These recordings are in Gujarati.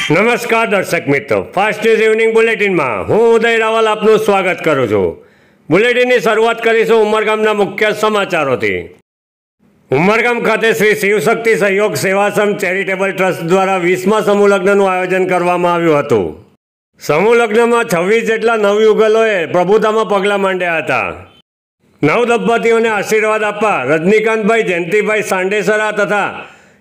નમસ્કાર દર્શક મિત્રો, ફાસ્ટ ન્યૂઝ ઇવનિંગ બુલેટિનમાં હું ઉદય રાવલ આપનું સ્વાગત કરું છું। બુલેટિનની શરૂઆત કરીશું ઉમરગામના મુખ્ય સમાચારોથી। ઉમરગામ ખાતે શ્રી શિવશક્તિ સહયોગ સેવાશ્રમ ચેરિટેબલ ટ્રસ્ટ દ્વારા 20મા સમૂહ લગ્નનું આયોજન કરવામાં આવ્યું હતું। સમૂહ લગ્નમાં 26 જેટલા નવયુગલોએ પ્રભુતામાં પગલાં માંડ્યા હતા। નવ દંપતીઓને આશીર્વાદ આપવા રજનીકાંતભાઈ જયંતિભાઈ સાંડેસરા તથા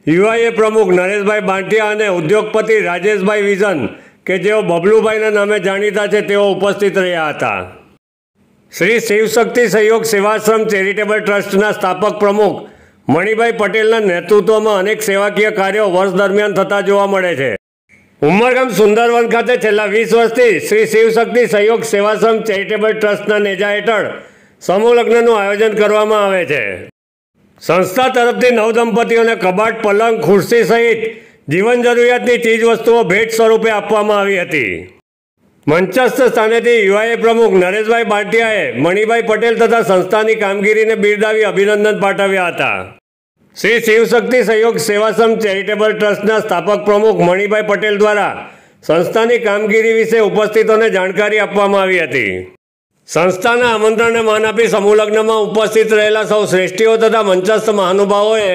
યુઆઈએ પ્રમુખ નરેશભાઈ બાંટિયા અને ઉદ્યોગપતિ રાજેશભાઈ વિઝન કે જેઓ બબલુભાઈના નામે જાણીતા છે તેઓ ઉપસ્થિત રહ્યા હતા। શ્રી શિવશક્તિ સહયોગ સેવાશ્રમ ચેરિટેબલ ટ્રસ્ટના સ્થાપક પ્રમુખ મણિભાઈ પટેલના નેતૃત્વમાં અનેક સેવાકીય કાર્યો વર્ષ દરમિયાન થતા જોવા મળે છે। ઉમરગામ સુંદરવન ખાતે છેલ્લા 20 વર્ષથી શ્રી શિવશક્તિ સહયોગ સેવાશ્રમ ચેરિટેબલ ટ્રસ્ટના નેજા હેઠળ સમૂહ લગ્નનું આયોજન કરવામાં આવે છે। સંસ્થા તરફથી નવ દંપતીઓને કબાટ, પલંગ, ખુરશી સહિત જીવન જરૂરિયાતની ચીજ વસ્તુઓ ભેટ સ્વરૂપે આપવામાં આવી હતી। મંચસ્થ સ્થાનેથી યુઆઈએ પ્રમુખ નરેશભાઈ બાંટિયાએ મણિભાઈ પટેલ તથા સંસ્થાની કામગીરીને બિરદાવી અભિનંદન પાઠવ્યા હતા। શ્રી શિવશક્તિ સહયોગ સેવાશ્રમ ચેરિટેબલ ટ્રસ્ટના સ્થાપક પ્રમુખ મણિભાઈ પટેલ દ્વારા સંસ્થાની કામગીરી વિશે ઉપસ્થિતોને જાણકારી આપવામાં આવી હતી। સંસ્થાના આમંત્રણને માન આપી સમૂહ લગ્નમાં ઉપસ્થિત રહેલા સૌ શ્રેષ્ઠીઓ તથા મંચસ્થ મહાનુભાવોએ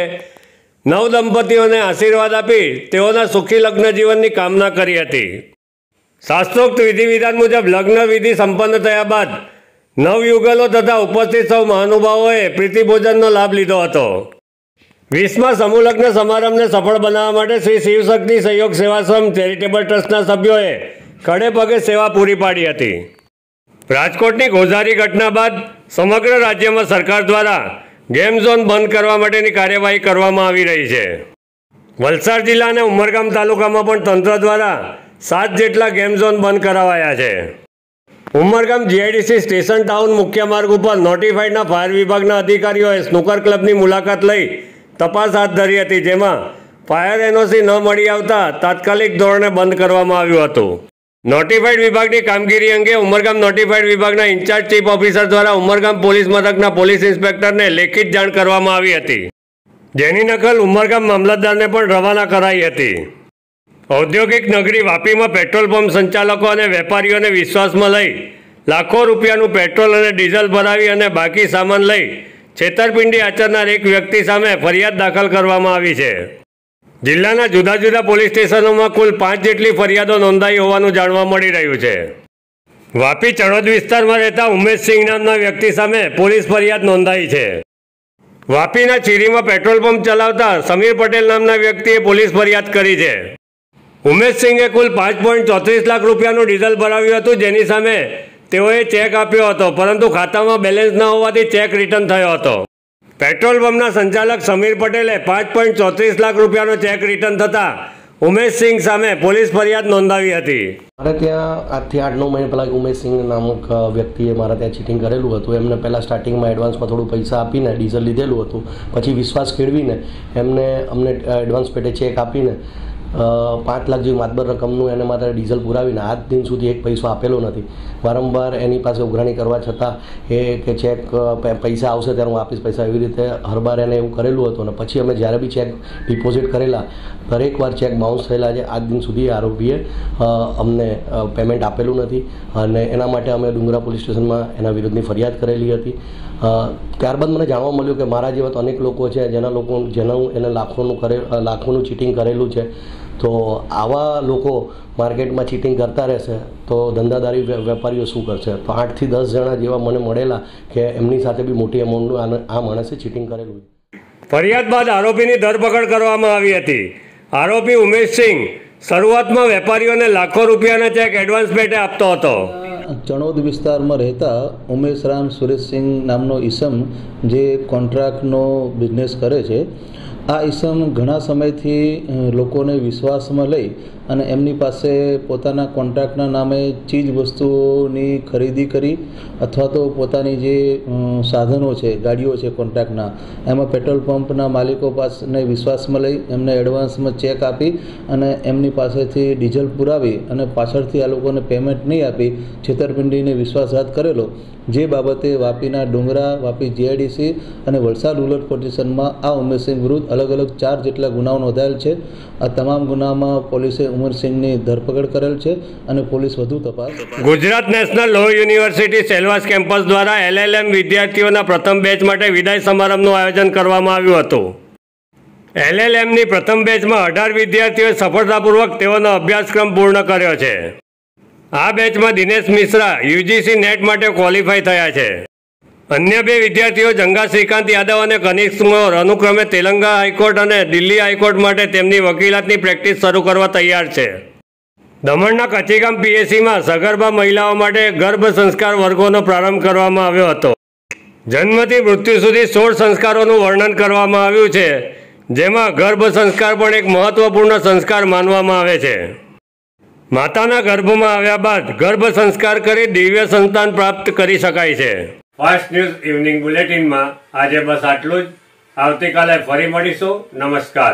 નવ દંપતીઓને આશીર્વાદ આપી તેઓના સુખી લગ્ન જીવનની કામના કરી હતી। શાસ્ત્રોક્ત વિધિ વિધાન મુજબ લગ્ન વિધિ સંપન્ન થયા બાદ નવયુગલો તથા ઉપસ્થિત સૌ મહાનુભાવોએ પ્રીતિભોજનનો લાભ લીધો હતો। 20મા સમૂહ લગ્ન સમારંભને સફળ બનાવવા માટે શ્રી શિવશક્તિ સહયોગ સેવાશ્રમ ચેરિટેબલ ટ્રસ્ટના સભ્યોએ ખડે પગે સેવા પૂરી પાડી હતી। રાજકોટની ગોઝારી ઘટના બાદ સમગ્ર રાજ્યમાં સરકાર દ્વારા ગેમ ઝોન બંધ કરવા માટેની કાર્યવાહી કરવામાં આવી રહી છે। વલસાડ જિલ્લા અને ઉમરગામ તાલુકામાં પણ તંત્ર દ્વારા 7 જેટલા ગેમ ઝોન બંધ કરાવાયા છે। ઉમરગામ જીઆઈડીસી સ્ટેશન ટાઉન મુખ્ય માર્ગ ઉપર નોટિફાઈડના ફાયર વિભાગના અધિકારીઓએ સ્નૂકર ક્લબની મુલાકાત લઈ તપાસ હાથ ધરી હતી, જેમાં ફાયર એનઓસી ન મળી આવતા તાત્કાલિક ધોરણે બંધ કરવામાં આવ્યું હતું। નોટિફાઈડ વિભાગની કામગીરી અંગે ઉમરગામ નોટિફાઈડ વિભાગના ઇન્ચાર્જ ચીફ ઓફિસર દ્વારા ઉમરગામ પોલીસ મથકના પોલીસ ઇન્સ્પેક્ટરને લેખિત જાણ કરવામાં આવી હતી, જેની નકલ ઉમરગામ મામલતદારને પણ રવાના કરાઈ હતી। ઔદ્યોગિક નગરી વાપીમાં પેટ્રોલ પંપ સંચાલકો અને વેપારીઓને વિશ્વાસમાં લઈ લાખો રૂપિયાનું પેટ્રોલ અને ડીઝલ ભરાવી અને બાકી સામાન લઈ છેતરપિંડી આચરનાર એક વ્યક્તિ સામે ફરિયાદ દાખલ કરવામાં આવી છે। જિલ્લાના જુદા જુદા પોલીસ સ્ટેશનોમાં કુલ 5 જેટલી ફરિયાદો નોંધાઈ હોવાનું જાણવા મળી રહ્યું છે। વાપી ચણોદ વિસ્તારમાં રહેતા ઉમેશસિંહ નામના વ્યક્તિ સામે પોલીસ ફરિયાદ નોંધાઈ છે। વાપીના ચીરીમાં પેટ્રોલ પંપ ચલાવતા સમીર પટેલ નામના વ્યક્તિએ પોલીસ ફરિયાદ કરી છે। ઉમેશસિંહે કુલ 5.34 લાખ રૂપિયાનું ડીઝલ ભરાવ્યું હતું, જેની સામે તેઓએ ચેક આપ્યો હતો, પરંતુ ખાતામાં બેલેન્સ ન હોવાથી ચેક રિટર્ન થયો હતો। પેટ્રોલ પંપના સંચાલક સમીર પટેલે 5.34 લાખ રૂપિયાનો ચેક રિટર્ન થતાં ઉમેશસિંહ સામે પોલીસ ફરિયાદ નોંધાવી હતી। મારે ત્યાં આજથી 8-9 મહિના પહેલાં ઉમેશસિંહ નામક વ્યક્તિએ મારા ત્યાં ચીટિંગ કરેલું હતું। એમને પહેલાં સ્ટાર્ટિંગમાં એડવાન્સમાં થોડું પૈસા આપીને ડીઝલ લીધેલું હતું, પછી વિશ્વાસ કેળવીને અમને એડવાન્સ પેટે ચેક આપીને 5 લાખ જેવી માતબર રકમનું એને મારે ડીઝલ પુરાવીને આજ દિન સુધી એક પૈસો આપેલો નથી। વારંવાર એની પાસે ઉઘરાણી કરવા છતાં એ કે ચેક પૈસા આવશે ત્યારે હું આપીશ પૈસા, એવી રીતે હરબાર એને એવું કરેલું હતું। અને પછી અમે જ્યારે બી ચેક ડિપોઝિટ કરેલા દરેક વાર ચેક બાઉન્સ થયેલા છે। આજ દિન સુધી આરોપીએ અમને પેમેન્ટ આપેલું નથી અને એના માટે અમે ડુંગરા પોલીસ સ્ટેશનમાં એના વિરુદ્ધની ફરિયાદ કરેલી હતી। ત્યારબાદ મને જાણવા મળ્યું કે મારા જેવા તો અનેક લોકો છે જેના એને લાખોનું ચીટિંગ કરેલું છે। તો આવા લોકો માર્કેટમાં ચીટિંગ કરતા રહેશે તો ધંધાદારી વેપારીઓ શું કરશે? તો 8 થી 10 જણા જેવા મને મળેલા કે એમની સાથે બી મોટી અમાઉન્ટનું આ માણસે ચીટિંગ કરેલું। ફરિયાદ બાદ આરોપીની ધરપકડ કરવામાં આવી હતી। આરોપી ઉમેશસિંહ શરૂઆતમાં વેપારીઓને લાખો રૂપિયાના ચેક એડવાન્સ પેટે આપતો હતો। ચણોદ વિસ્તારમાં રહેતા ઉમેશરામ સુરેશસિંહ નામનો ઈસમ જે કોન્ટ્રાક્ટનો બિઝનેસ કરે છે, આ ઈસમ ઘણા સમયથી લોકોને વિશ્વાસમાં લઈ અને એમની પાસે પોતાના કોન્ટ્રાક્ટના નામે ચીજ વસ્તુઓની ખરીદી કરી અથવા તો પોતાની જે સાધનો છે, ગાડીઓ છે કોન્ટ્રાક્ટના, એમાં પેટ્રોલ પંપના માલિકો પાસેને વિશ્વાસમાં લઈ એમને એડવાન્સમાં ચેક આપી અને એમની પાસેથી ડીઝલ પુરાવી અને પાછળથી આ લોકોને પેમેન્ટ નહીં આપી છેતરપિંડીને વિશ્વાસઘાત કરેલો। જે બાબતે વાપીના ડુંગરા, વાપી જીઆઈડીસી અને વલસાડ રૂરલ પોલીસ સ્ટેશનમાં આ ઉમેશસિંહ વિરુદ્ધ અલગ અલગ 4 જેટલા ગુનાઓ નોંધાયેલ છે। આ તમામ ગુનામાં પોલીસે ઉમરસિંહની ધરપકડ કરેલ છે અને પોલીસ વધુ તપાસ. Gujarat national law university Silvassa campus દ્વારા LLM વિદ્યાર્થીઓના પ્રથમ બેચ માટે વિદાય સમારંભનું આયોજન કરવામાં આવ્યું હતું. LLMની પ્રથમ બેચમાં 18 વિદ્યાર્થીઓએ સફળતાપૂર્વક તેઓનો અભ્યાસક્રમ પૂર્ણ કર્યો છે. આ બેચમાં દિનેશ મિશ્રા UGC નેટ માટે ક્વોલિફાય થયા છે. અન્ય 2 વિદ્યાર્થીઓ જંગા શ્રીકાંત યાદવ અને કનિષ્ક મોર અનુક્રમે તેલંગાણા હાઈકોર્ટ અને દિલ્હી હાઈકોર્ટ માટે તેમની વકીલાતની પ્રેક્ટિસ શરૂ કરવા તૈયાર છે. દમણના કચીગામ PSCમાં સગર્ભા મહિલાઓ માટે ગર્ભ સંસ્કાર વર્ગોનો પ્રારંભ કરવામાં આવ્યો હતો. જન્મથી મૃત્યુ સુધી 16 સંસ્કારોનું વર્ણન કરવામાં આવ્યું છે, જેમાં ગર્ભ સંસ્કાર પણ એક મહત્વપૂર્ણ સંસ્કાર માનવામાં આવે છે. માતાના ગર્ભમાં આવ્યા બાદ ગર્ભ સંસ્કાર કરી દિવ્ય સંતાન પ્રાપ્ત કરી શકાય છે. ફાસ્ટ ન્યૂઝ ઇવનિંગ બુલેટિનમાં આજે બસ આટલું જ. આવતીકાલે ફરી મળીશું. નમસ્કાર.